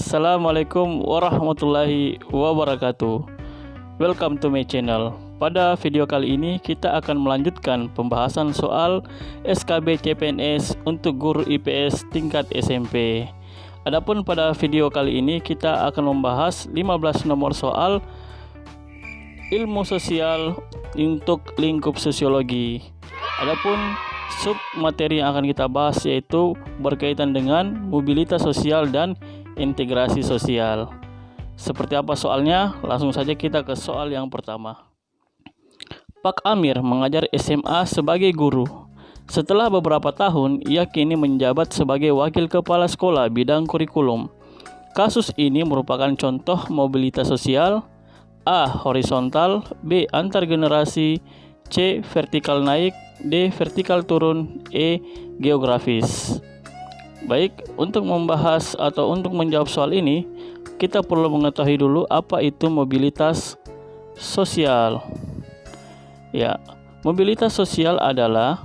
Assalamualaikum warahmatullahi wabarakatuh. Welcome to my channel. Pada video kali ini kita akan melanjutkan pembahasan soal SKB CPNS untuk guru IPS tingkat SMP. Adapun pada video kali ini kita akan membahas 15 nomor soal ilmu sosial untuk lingkup sosiologi. Adapun sub materi yang akan kita bahas yaitu berkaitan dengan mobilitas sosial dan integrasi sosial. Seperti apa soalnya? Langsung saja kita ke soal yang pertama. Pak Amir mengajar SMA sebagai guru. Setelah beberapa tahun, ia kini menjabat sebagai wakil kepala sekolah bidang kurikulum. Kasus ini merupakan contoh mobilitas sosial: A. Horizontal, B. Antar generasi, C. Vertikal naik, D. Vertikal turun, E. Geografis. Baik, untuk membahas atau untuk menjawab soal ini, kita perlu mengetahui dulu apa itu mobilitas sosial. Ya, mobilitas sosial adalah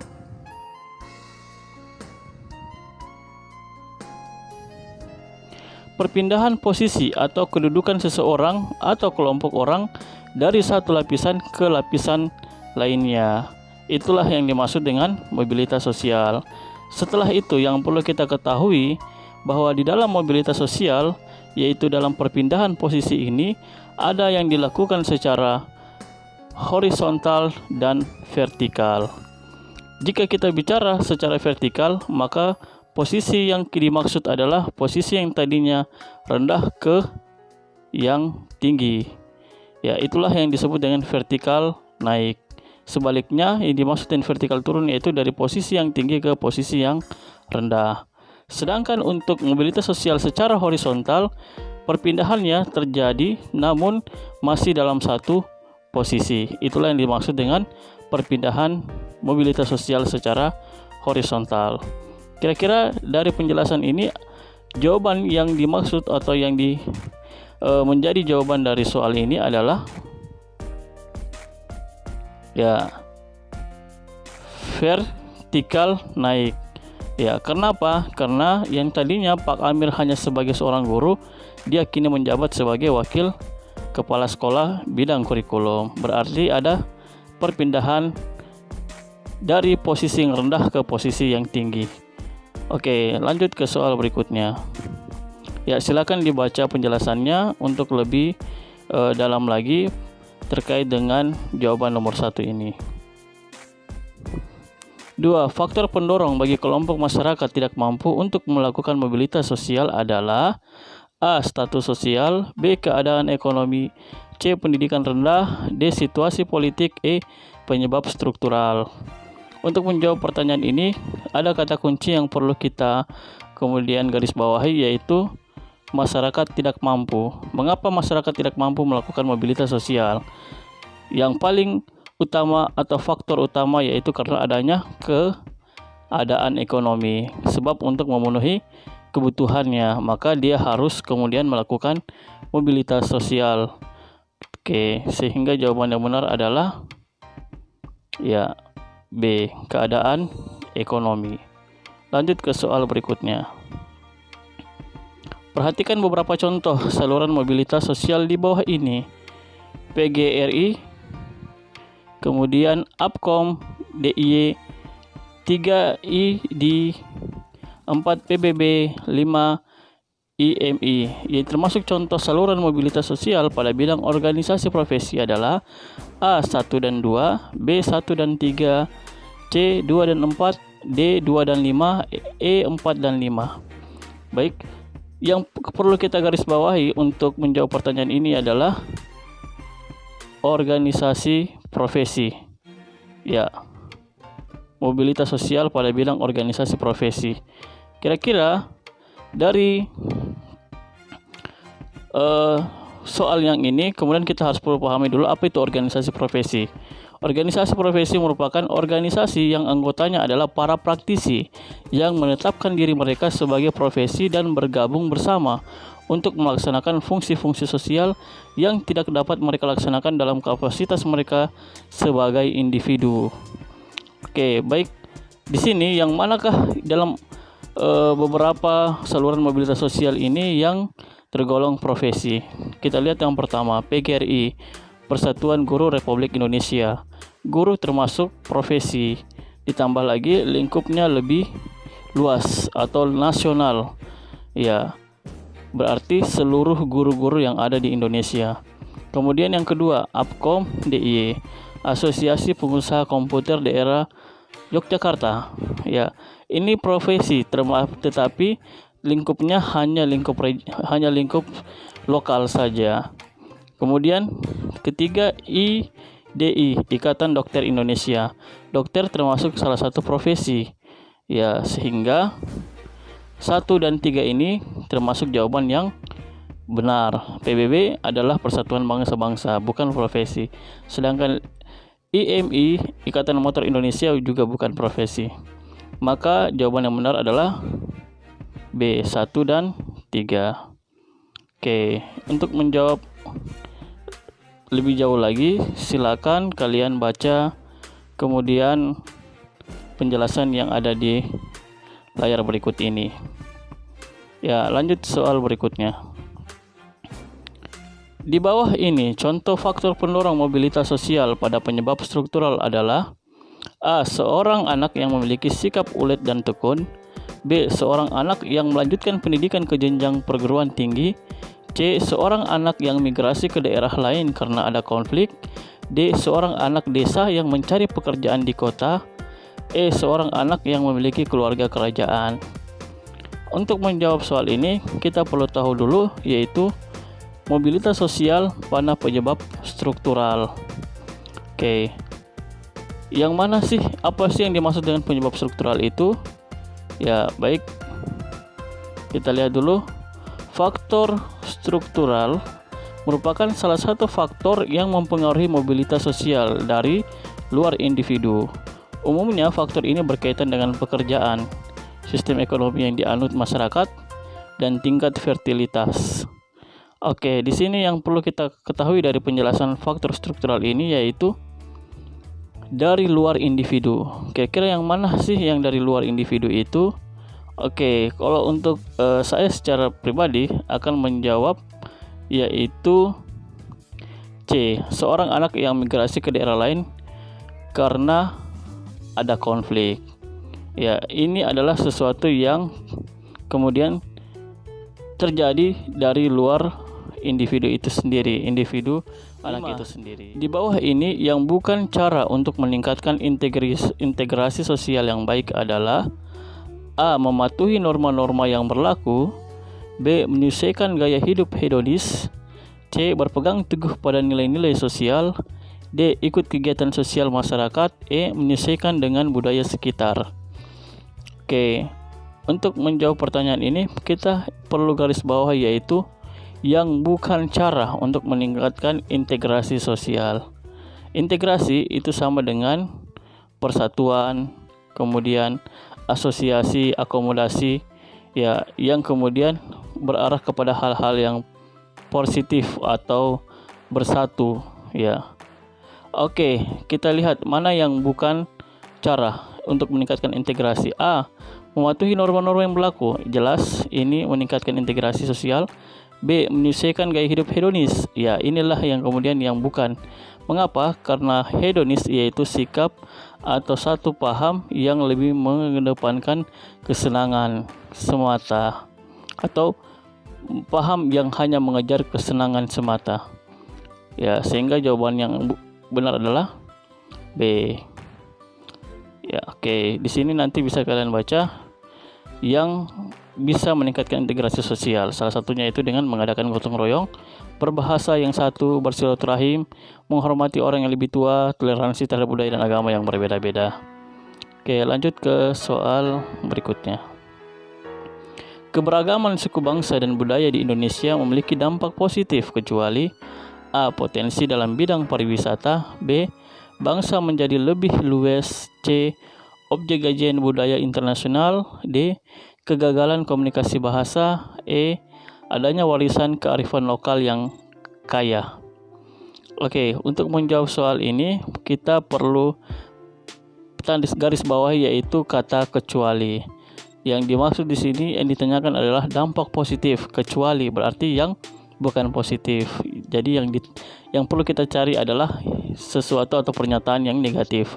perpindahan posisi atau kedudukan seseorang atau kelompok orang dari satu lapisan ke lapisan lainnya. Itulah yang dimaksud dengan mobilitas sosial. Setelah itu yang perlu kita ketahui bahwa di dalam mobilitas sosial, yaitu dalam perpindahan posisi ini, ada yang dilakukan secara horizontal dan vertikal. Jika kita bicara secara vertikal, maka posisi yang dimaksud adalah posisi yang tadinya rendah ke yang tinggi. Ya, itulah yang disebut dengan vertikal naik. Sebaliknya, yang dimaksud dengan vertikal turun yaitu dari posisi yang tinggi ke posisi yang rendah. Sedangkan untuk mobilitas sosial secara horizontal, perpindahannya terjadi namun masih dalam satu posisi. Itulah yang dimaksud dengan perpindahan mobilitas sosial secara horizontal. Kira-kira dari penjelasan ini, jawaban yang dimaksud atau yang menjadi jawaban dari soal ini adalah ya, vertikal naik. Ya, kenapa? Karena yang tadinya Pak Amir hanya sebagai seorang guru, dia kini menjabat sebagai wakil kepala sekolah bidang kurikulum. Berarti ada perpindahan dari posisi yang rendah ke posisi yang tinggi. Oke, lanjut ke soal berikutnya. Ya, silakan dibaca penjelasannya untuk lebih dalam lagi terkait dengan jawaban nomor 1 ini. 2. Faktor pendorong bagi kelompok masyarakat tidak mampu untuk melakukan mobilitas sosial adalah A. Status sosial, B. Keadaan ekonomi, C. Pendidikan rendah, D. Situasi politik, E. Penyebab struktural. Untuk menjawab pertanyaan ini, ada kata kunci yang perlu kita kemudian garis bawahi, yaitu masyarakat tidak mampu. Mengapa masyarakat tidak mampu melakukan mobilitas sosial? Yang paling utama atau faktor utama yaitu karena adanya keadaan ekonomi. Sebab untuk memenuhi kebutuhannya, maka dia harus kemudian melakukan mobilitas sosial. Oke, sehingga jawaban yang benar adalah ya, B. Keadaan ekonomi. Lanjut ke soal berikutnya. Perhatikan beberapa contoh saluran mobilitas sosial di bawah ini. PGRI, kemudian APKOM, DIY, 3ID, 4 PBB, 5 IMI. Yang termasuk contoh saluran mobilitas sosial pada bidang organisasi profesi adalah A1 dan 2, B1 dan 3, C2 dan 4, D2 dan 5, E4 dan 5. Baik, yang perlu kita garis bawahi untuk menjawab pertanyaan ini adalah organisasi profesi. Ya, mobilitas sosial pada bidang organisasi profesi. Kira-kira dari soal yang ini kemudian kita harus perlu pahami dulu apa itu organisasi profesi. Organisasi profesi merupakan organisasi yang anggotanya adalah para praktisi yang menetapkan diri mereka sebagai profesi dan bergabung bersama untuk melaksanakan fungsi-fungsi sosial yang tidak dapat mereka laksanakan dalam kapasitas mereka sebagai individu. Oke, baik. Di sini yang manakah dalam beberapa saluran mobilitas sosial ini yang tergolong profesi. Kita lihat yang pertama, PGRI, Persatuan Guru Republik Indonesia. Guru termasuk profesi, ditambah lagi lingkupnya lebih luas atau nasional. Ya, berarti seluruh guru-guru yang ada di Indonesia. Kemudian yang kedua, APKOM DIY, Asosiasi Pengusaha Komputer Daerah Yogyakarta. Ya, ini profesi tetapi lingkupnya hanya lingkup lokal saja. Kemudian ketiga, IDI, Ikatan Dokter Indonesia. Dokter termasuk salah satu profesi. Ya, sehingga 1 dan 3 ini termasuk jawaban yang benar. PBB adalah Persatuan Bangsa-Bangsa, bukan profesi. Sedangkan IMI, Ikatan Motor Indonesia, juga bukan profesi. Maka jawaban yang benar adalah B, 1 dan 3. Oke, untuk menjawab lebih jauh lagi, silakan kalian baca kemudian penjelasan yang ada di layar berikut ini. Ya, lanjut soal berikutnya. Di bawah ini, contoh faktor pendorong mobilitas sosial pada penyebab struktural adalah A. Seorang anak yang memiliki sikap ulet dan tekun. B. Seorang anak yang melanjutkan pendidikan ke jenjang perguruan tinggi. C. Seorang anak yang migrasi ke daerah lain karena ada konflik. D. Seorang anak desa yang mencari pekerjaan di kota. E. Seorang anak yang memiliki keluarga kerajaan. Untuk menjawab soal ini, kita perlu tahu dulu yaitu mobilitas sosial pada penyebab struktural. Oke. Yang mana sih? Apa sih yang dimaksud dengan penyebab struktural itu? Ya, baik. Kita lihat dulu. Faktor struktural merupakan salah satu faktor yang mempengaruhi mobilitas sosial dari luar individu. Umumnya faktor ini berkaitan dengan pekerjaan, sistem ekonomi yang dianut masyarakat, dan tingkat fertilitas. Oke, di sini yang perlu kita ketahui dari penjelasan faktor struktural ini yaitu dari luar individu. Kira-kira yang mana sih yang dari luar individu itu? Oke, kalau untuk saya secara pribadi akan menjawab yaitu C. Seorang anak yang migrasi ke daerah lain karena ada konflik. Ya, ini adalah sesuatu yang kemudian terjadi dari luar individu itu sendiri, individu anak itu sendiri. Di bawah ini yang bukan cara untuk meningkatkan integrasi sosial yang baik adalah A. Mematuhi norma-norma yang berlaku. B. Menyelesaikan gaya hidup hedonis. C. Berpegang teguh pada nilai-nilai sosial. D. Ikut kegiatan sosial masyarakat. E. Menyesuaikan dengan budaya sekitar. Oke, untuk menjawab pertanyaan ini kita perlu garis bawah yaitu yang bukan cara untuk meningkatkan integrasi sosial. Integrasi itu sama dengan persatuan, kemudian asosiasi, akomodasi, ya, yang kemudian berarah kepada hal-hal yang positif atau bersatu, ya. Oke, kita lihat mana yang bukan cara untuk meningkatkan integrasi. A. Mematuhi norma-norma yang berlaku. Jelas ini meningkatkan integrasi sosial. B. Menyesuaikan gaya hidup hedonis. Ya, inilah yang kemudian yang bukan. Mengapa? Karena hedonis yaitu sikap atau satu paham yang lebih mengedepankan kesenangan semata, atau paham yang hanya mengejar kesenangan semata. Ya, sehingga jawaban yang benar adalah B. Ya, oke. Di sini nanti bisa kalian baca yang bisa meningkatkan integrasi sosial. Salah satunya itu dengan mengadakan gotong royong, berbahasa yang satu, bersilaturahim, menghormati orang yang lebih tua, toleransi terhadap budaya dan agama yang berbeda-beda. Oke, lanjut ke soal berikutnya. Keberagaman suku bangsa dan budaya di Indonesia memiliki dampak positif kecuali A. Potensi dalam bidang pariwisata. B. Bangsa menjadi lebih luas. C. Objek kajian budaya internasional. D. Kegagalan komunikasi bahasa. E. Adanya warisan kearifan lokal yang kaya. Oke, untuk menjawab soal ini kita perlu garis bawah yaitu kata kecuali. Yang dimaksud di sini yang ditanyakan adalah dampak positif, kecuali berarti yang bukan positif. Jadi yang perlu kita cari adalah sesuatu atau pernyataan yang negatif.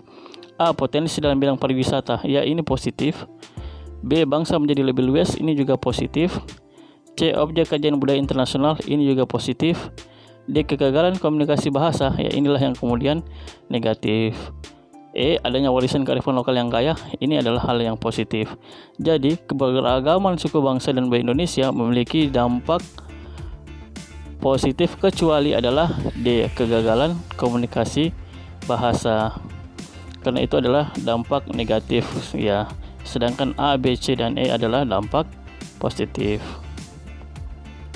A. Potensi dalam bidang pariwisata, ya ini positif. B. Bangsa menjadi lebih luas, ini juga positif. C. Objek kajian budaya internasional, ini juga positif. D. Kegagalan komunikasi bahasa, ya inilah yang kemudian negatif. E. Adanya warisan kearifan lokal yang kaya, ini adalah hal yang positif. Jadi keberagaman suku bangsa dan budaya Indonesia memiliki dampak positif, kecuali adalah D. Kegagalan komunikasi bahasa, karena itu adalah dampak negatif ya. Sedangkan A, B, C, dan E adalah dampak positif.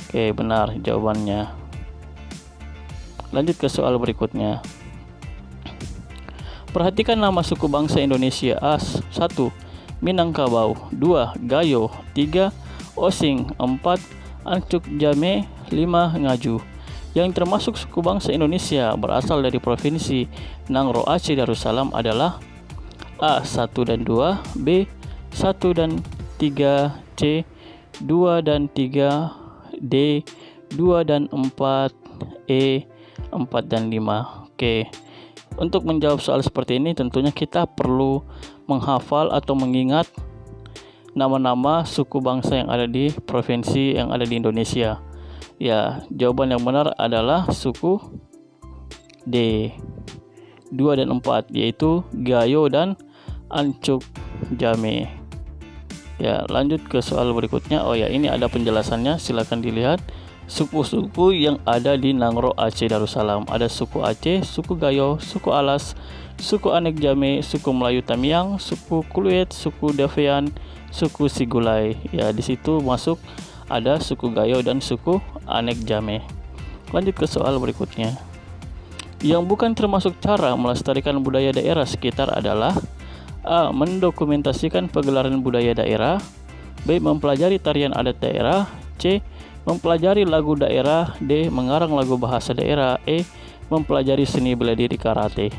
Oke, benar jawabannya. Lanjut ke soal berikutnya. Perhatikan nama suku bangsa Indonesia. A. 1. Minangkabau. 2. Gayo. 3. Osing. 4. Ancuk Jame. 5. Ngaju. Yang termasuk suku bangsa Indonesia berasal dari Provinsi Nangro Aceh Darussalam adalah A. 1 dan 2, B. 1 dan 3, C. 2 dan 3, D. 2 dan 4, E. 4 dan 5. Oke. Untuk menjawab soal seperti ini tentunya kita perlu menghafal atau mengingat nama-nama suku bangsa yang ada di provinsi yang ada di Indonesia. Ya, jawaban yang benar adalah suku D. 2 dan 4 yaitu Gayo dan Ancuk Jame. Ya, lanjut ke soal berikutnya. Oh ya, ini ada penjelasannya, silakan dilihat. Suku-suku yang ada di Nangro Aceh Darussalam. Ada suku Aceh, suku Gayo, suku Alas, suku Anek Jame, suku Melayu Tamiang, suku Kuluet, suku Davean, suku Sigulai. Ya, di situ masuk ada suku Gayo dan suku Anek Jame. Lanjut ke soal berikutnya. Yang bukan termasuk cara melestarikan budaya daerah sekitar adalah A. Mendokumentasikan pegelaran budaya daerah, B. Mempelajari tarian adat daerah, C. Mempelajari lagu daerah, D. Mengarang lagu bahasa daerah, E. Mempelajari seni bela diri karate.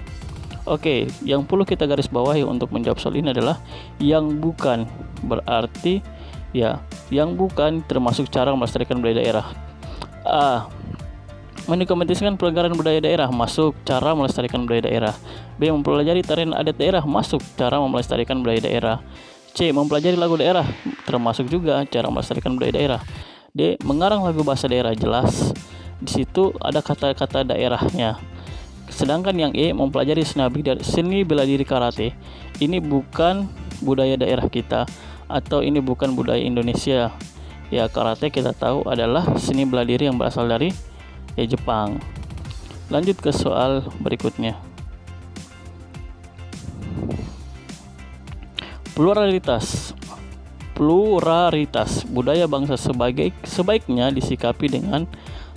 Oke, yang perlu kita garis bawahi untuk menjawab soal ini adalah yang bukan. Berarti ya, yang bukan termasuk cara melestarikan budaya daerah. A. Mendokumentasikan pegelaran budaya daerah, masuk cara melestarikan budaya daerah. B. Mempelajari tarian adat daerah, masuk cara melestarikan budaya daerah. C. Mempelajari lagu daerah, termasuk juga cara melestarikan budaya daerah. D. Mengarang lagu bahasa daerah, jelas di situ ada kata-kata daerahnya. Sedangkan yang E. Mempelajari seni bela diri karate, ini bukan budaya daerah kita atau ini bukan budaya Indonesia. Ya, karate kita tahu adalah seni bela diri yang berasal dari Jepang. Lanjut ke soal berikutnya. Pluralitas budaya bangsa sebaiknya disikapi dengan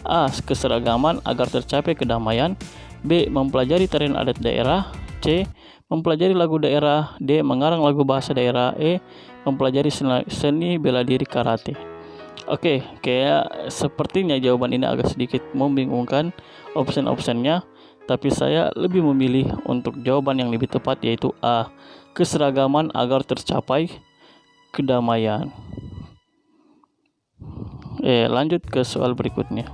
A. Keseragaman agar tercapai kedamaian, B. Mempelajari tarian adat daerah, C. Mempelajari lagu daerah, D. Mengarang lagu bahasa daerah, E. Mempelajari seni bela diri karate. Oke, kayak sepertinya jawaban ini agak sedikit membingungkan opsi-opsinya, tapi saya lebih memilih untuk jawaban yang lebih tepat, yaitu A. Keseragaman agar tercapai kedamaian. Lanjut ke soal berikutnya.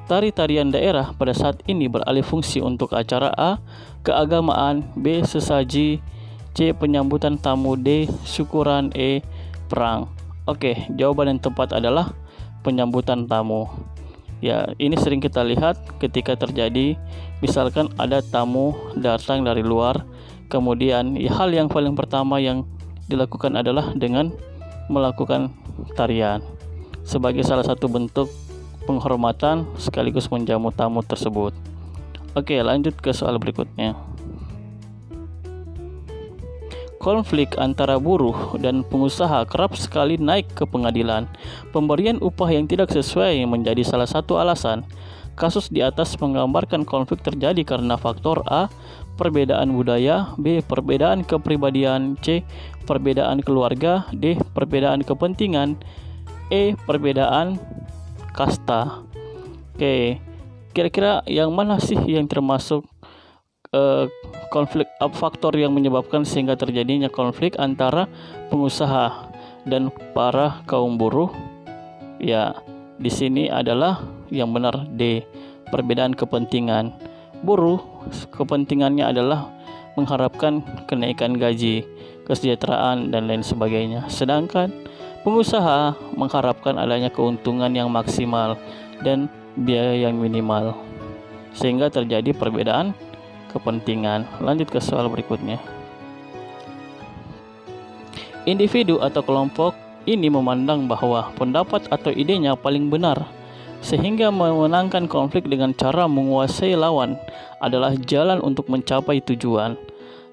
Tari-tarian daerah pada saat ini beralih fungsi untuk acara A. Keagamaan, B. Sesaji, C. Penyambutan tamu, D. Syukuran, E. Perang. Oke, jawaban yang tepat adalah penyambutan tamu. Ya, ini sering kita lihat ketika terjadi misalkan ada tamu datang dari luar, kemudian hal yang paling pertama yang dilakukan adalah dengan melakukan tarian sebagai salah satu bentuk penghormatan sekaligus menjamu tamu tersebut. Oke, lanjut ke soal berikutnya. Konflik antara buruh dan pengusaha kerap sekali naik ke pengadilan. Pemberian upah yang tidak sesuai menjadi salah satu alasan. Kasus di atas menggambarkan konflik terjadi karena faktor A. Perbedaan budaya, B. Perbedaan kepribadian, C. Perbedaan keluarga, D. Perbedaan kepentingan, E. Perbedaan kasta. Oke, kira-kira yang mana sih yang termasuk konflik faktor yang menyebabkan sehingga terjadinya konflik antara pengusaha dan para kaum buruh. Ya, di sini adalah yang benar D, perbedaan kepentingan. Buruh kepentingannya adalah mengharapkan kenaikan gaji, kesejahteraan, dan lain sebagainya. Sedangkan pengusaha mengharapkan adanya keuntungan yang maksimal dan biaya yang minimal, sehingga terjadi perbedaan kepentingan. Lanjut ke soal berikutnya. Individu atau kelompok ini memandang bahwa pendapat atau idenya paling benar, sehingga memenangkan konflik dengan cara menguasai lawan adalah jalan untuk mencapai tujuan.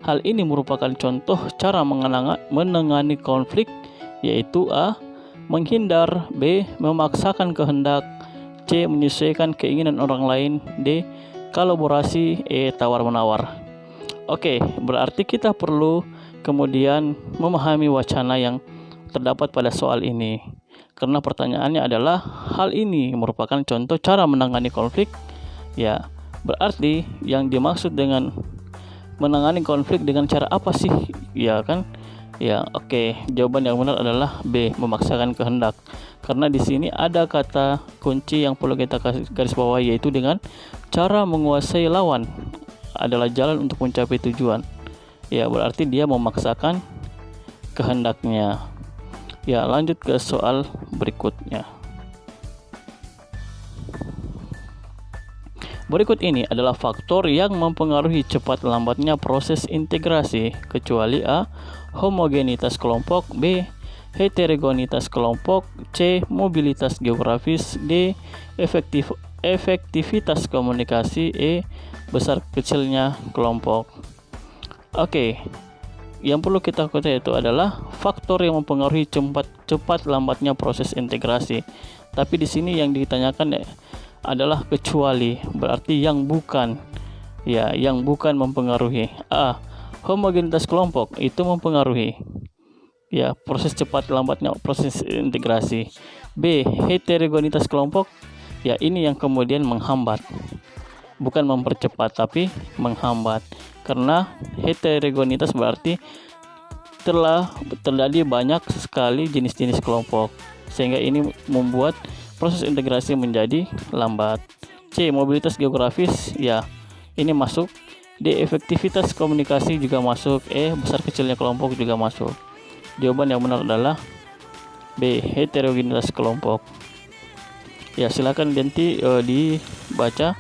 Hal ini merupakan contoh cara menangani konflik, yaitu A. menghindar, B. memaksakan kehendak, C. menyesuaikan keinginan orang lain, D. kolaborasi, E. tawar-menawar. Oke, berarti kita perlu kemudian memahami wacana yang terdapat pada soal ini. Karena pertanyaannya adalah, hal ini merupakan contoh cara menangani konflik. Ya, berarti yang dimaksud dengan menangani konflik dengan cara apa sih? Ya kan? Ya, oke. Jawaban yang benar adalah B, memaksakan kehendak. Karena di sini ada kata kunci yang perlu kita garis bawahi, yaitu dengan cara menguasai lawan adalah jalan untuk mencapai tujuan. Ya, berarti dia memaksakan kehendaknya. Ya, lanjut ke soal berikutnya. Berikut ini adalah faktor yang mempengaruhi cepat lambatnya proses integrasi, kecuali A. homogenitas kelompok, B. heterogenitas kelompok, C. mobilitas geografis, D. efektivitas komunikasi, E. besar kecilnya kelompok. Oke, yang perlu kita ketahui itu adalah faktor yang mempengaruhi cepat lambatnya proses integrasi. Tapi di sini yang ditanyakan adalah kecuali, berarti yang bukan. Ya, yang bukan mempengaruhi. A. homogenitas kelompok itu mempengaruhi, ya, proses cepat lambatnya proses integrasi. B. heterogenitas kelompok, ya, ini yang kemudian menghambat, bukan mempercepat tapi menghambat. Karena heterogenitas berarti telah terjadi banyak sekali jenis-jenis kelompok, sehingga ini membuat proses integrasi menjadi lambat. C. mobilitas geografis, ya, ini masuk. D. efektivitas komunikasi juga masuk. E. besar kecilnya kelompok juga masuk. Jawaban yang benar adalah B. heterogenitas kelompok. Ya, silakan nanti dibaca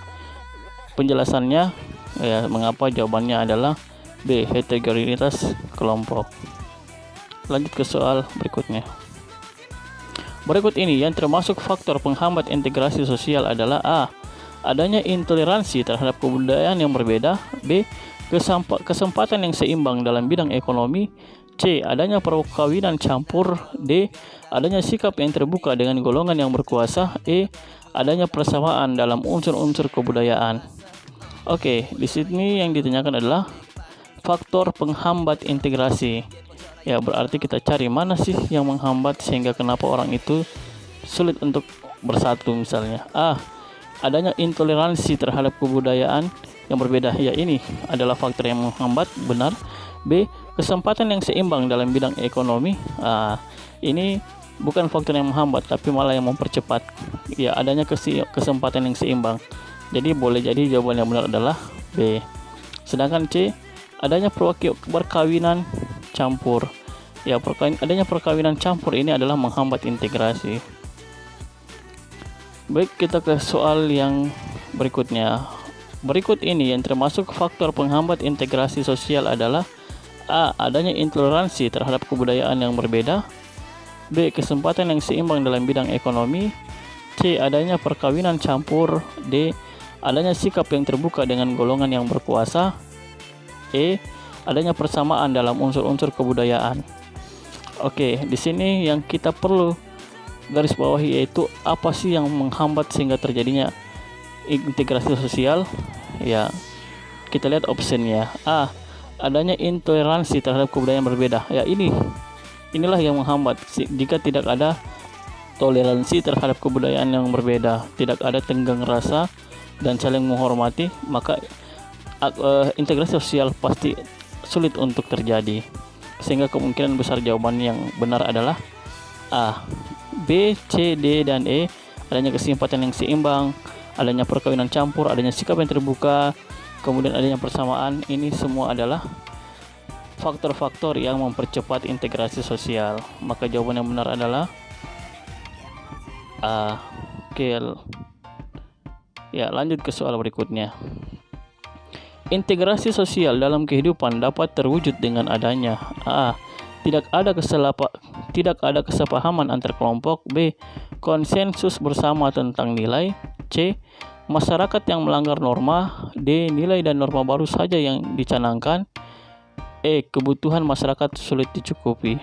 penjelasannya, ya, mengapa jawabannya adalah B. heterogenitas kelompok. Lanjut ke soal berikutnya. Berikut ini yang termasuk faktor penghambat integrasi sosial adalah A. adanya intoleransi terhadap kebudayaan yang berbeda, B. kesempatan yang seimbang dalam bidang ekonomi, C. adanya perkawinan campur, D. adanya sikap yang terbuka dengan golongan yang berkuasa, E. adanya persamaan dalam unsur-unsur kebudayaan. Oke, di sini yang ditanyakan adalah faktor penghambat integrasi. Ya, berarti kita cari mana sih yang menghambat sehingga kenapa orang itu sulit untuk bersatu. Misalnya A. adanya intoleransi terhadap kebudayaan yang berbeda. Ya, ini adalah faktor yang menghambat, benar. B. kesempatan yang seimbang dalam bidang ekonomi. Ini bukan faktor yang menghambat tapi malah yang mempercepat. Ya, adanya kesempatan yang seimbang. Jadi boleh jadi jawaban yang benar adalah B. Sedangkan C. adanya perkawinan campur. Ya, adanya perkawinan campur ini adalah menghambat integrasi. Baik, kita ke soal yang berikutnya. Berikut ini yang termasuk faktor penghambat integrasi sosial adalah A. adanya intoleransi terhadap kebudayaan yang berbeda, B. kesempatan yang seimbang dalam bidang ekonomi, C. adanya perkawinan campur, D. adanya sikap yang terbuka dengan golongan yang berkuasa, E. adanya persamaan dalam unsur-unsur kebudayaan. Oke, di sini yang kita perlu garis bawahi yaitu apa sih yang menghambat sehingga terjadinya integrasi sosial. Ya, kita lihat opsinya. A. adanya intoleransi terhadap kebudayaan berbeda. Ya, inilah yang menghambat. Jika tidak ada toleransi terhadap kebudayaan yang berbeda, tidak ada tenggang rasa dan saling menghormati, maka integrasi sosial pasti sulit untuk terjadi. Sehingga kemungkinan besar jawaban yang benar adalah A. B, C, D, dan E. Adanya kesempatan yang seimbang, adanya perkawinan campur, adanya sikap yang terbuka, kemudian adanya persamaan. Ini semua adalah faktor-faktor yang mempercepat integrasi sosial. Maka jawaban yang benar adalah A. Oke. Ya, lanjut ke soal berikutnya. Integrasi sosial dalam kehidupan dapat terwujud dengan adanya A. Tidak ada kesepahaman antar kelompok. B. Konsensus bersama tentang nilai. C. Masyarakat yang melanggar norma. D. Nilai dan norma baru saja yang dicanangkan. E. Kebutuhan masyarakat sulit dicukupi.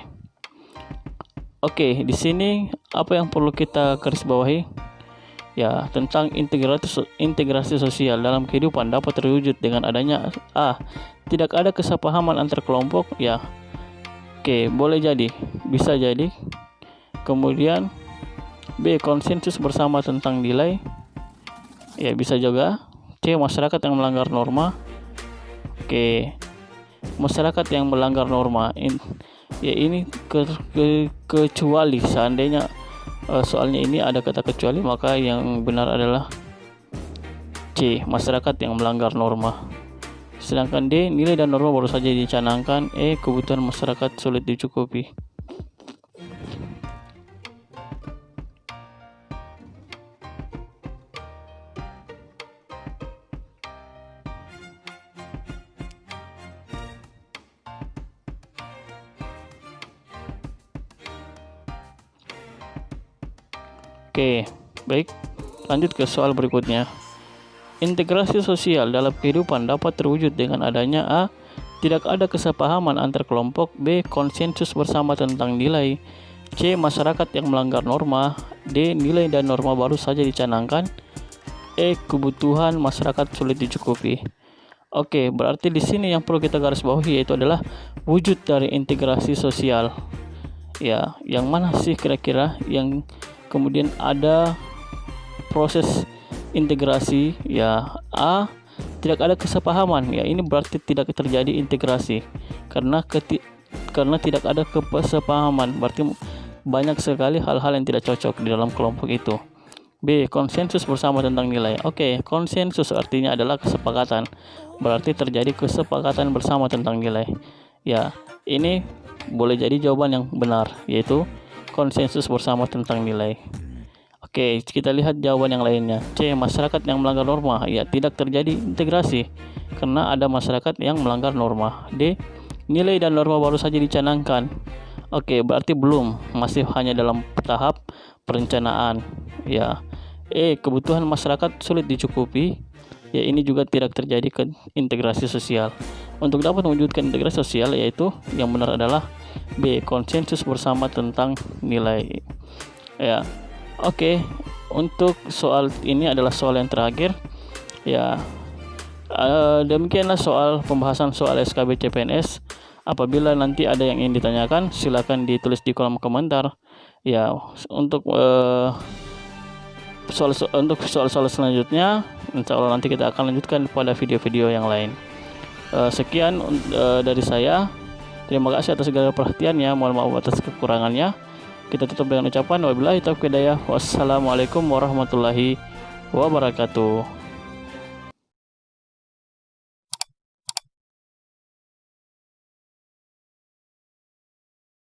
Oke, di sini apa yang perlu kita garis bawahi? Ya, tentang integrasi sosial dalam kehidupan dapat terwujud dengan adanya A. Tidak ada kesepahaman antar kelompok. Ya, oke, boleh jadi, bisa jadi. Kemudian B. Konsensus bersama tentang nilai. Ya, bisa juga. C. Masyarakat yang melanggar norma. Oke, masyarakat yang melanggar norma. Ya, ini kecuali seandainya soalnya ini ada kata kecuali, maka yang benar adalah C. Masyarakat yang melanggar norma. Sedangkan D. Nilai dan norma baru saja dicanangkan. E. Kebutuhan masyarakat sulit dicukupi. Oke, baik. Lanjut ke soal berikutnya. Integrasi sosial dalam kehidupan dapat terwujud dengan adanya A. Tidak ada kesepahaman antar kelompok. B. Konsensus bersama tentang nilai. C. Masyarakat yang melanggar norma. D. Nilai dan norma baru saja dicanangkan. E. Kebutuhan masyarakat sulit dicukupi. Oke, berarti di sini yang perlu kita garis bawahi yaitu adalah wujud dari integrasi sosial. Ya, yang mana sih kira-kira yang kemudian ada proses integrasi? Ya, A. Tidak ada kesepahaman. Ya, ini berarti tidak terjadi integrasi karena tidak ada kesepahaman, berarti banyak sekali hal-hal yang tidak cocok di dalam kelompok itu. B. Konsensus bersama tentang nilai. Oke, konsensus artinya adalah kesepakatan, berarti terjadi kesepakatan bersama tentang nilai. Ya, ini boleh jadi jawaban yang benar, yaitu konsensus bersama tentang nilai. Oke, kita lihat jawaban yang lainnya. C. Masyarakat yang melanggar norma. Ya, tidak terjadi integrasi karena ada masyarakat yang melanggar norma. D. Nilai dan norma baru saja dicanangkan. Oke, berarti belum, masih hanya dalam tahap perencanaan. Ya. E. Kebutuhan masyarakat sulit dicukupi. Ya, ini juga tidak terjadi integrasi sosial. Untuk dapat mewujudkan integrasi sosial, yaitu yang benar adalah B. Konsensus bersama tentang nilai. Ya, oke. Untuk soal ini adalah soal yang terakhir. Ya, demikianlah soal pembahasan soal SKB CPNS. Apabila nanti ada yang ingin ditanyakan, silakan ditulis di kolom komentar. Ya, untuk soal-soal selanjutnya, insya Allah nanti kita akan lanjutkan pada video-video yang lain. Sekian dari saya. Terima kasih atas segala perhatiannya. Mohon maaf atas kekurangannya. Kita tutup dengan ucapan wabillahi taufiq hidayah. Wassalamualaikum warahmatullahi wabarakatuh.